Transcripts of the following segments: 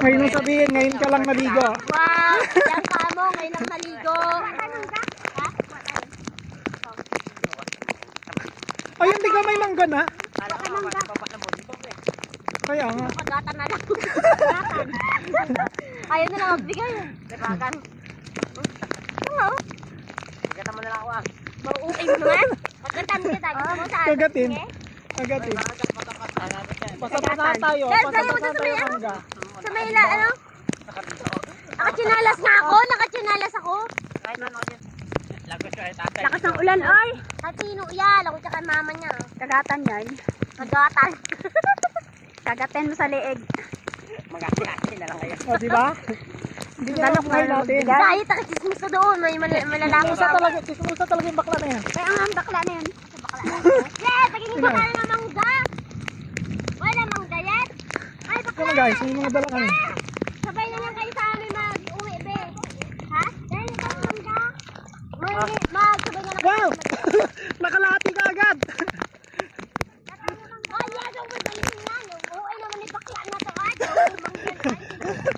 Ngayon mo sabihin, ngayon ka lang naligo. Wow! Yan pa mo, ngayon lang naligo. Ay, hindi ka may mangga na. Kaya nga. Pagatan na lang. Pagatan. Ayaw na lang magbigay. Pagatan. Oo. Pagatan mo na lang ako ah. Mauuin mo naman. Pagatan kita. Gusto mo saan? Kagatin. Kagatin. Pasapasa tayo. Pasapasa tayo mangga. Sa Mayla, ano? Nakachinalas na ako. Nakachinalas ako. Lakas ng ulan, ay. At sino yan? Ako tsaka mama niya. Kagatan yan. Pagatan. Kagatin mo sa leeg. Magkakasi na lang kayo. O, diba? Hindi na lang kayo natin. Kahit nakachismis ko doon, may malalaki Chismosa talaga yung bakla na yan. Kaya ang bakla na yan. Yeah, pagiging ko tayo ng mangga. Wala mangga yan. Ay, bakla. Come on guys, may mga dala kami. Sabay na lang kayo sa amin mag-uwi, be. Ha? Dahil ito ang mangga. Sabay na lang. Wow! Nakalahati ka agad! Oh, yes, ang magaling yan. Uwi naman ni bakla na to. Ay,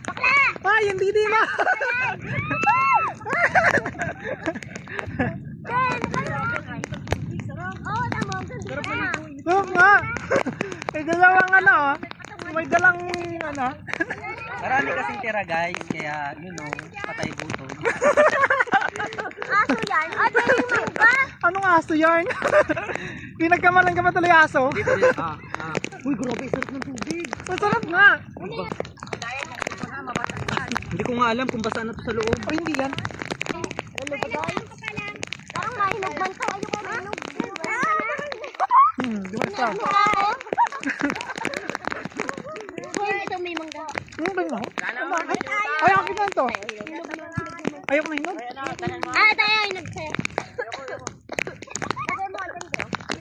bakla! Ay, hindi di na! Oh, tamo. Sarap na. Look nga! May dalawang ano, may dalang ano. Marami kasing tira guys, kaya you know, patay butod. Aso yan. Ah, dahil yung mangga. Anong aso yarn? Pinagkamalan ka ba tuloy aso? Uy, grabe, sarap ng tubig. Masarap nga! Hindi ko nga alam kung basa na to sa loob. O hindi yan. Parang mahinog man to. Ayoko mahinog. Di ba isa? Ito may mangga. Ano ba yun? Ay, akin na ito. Ayoko na yun. Ah, tayo ay nagsaya.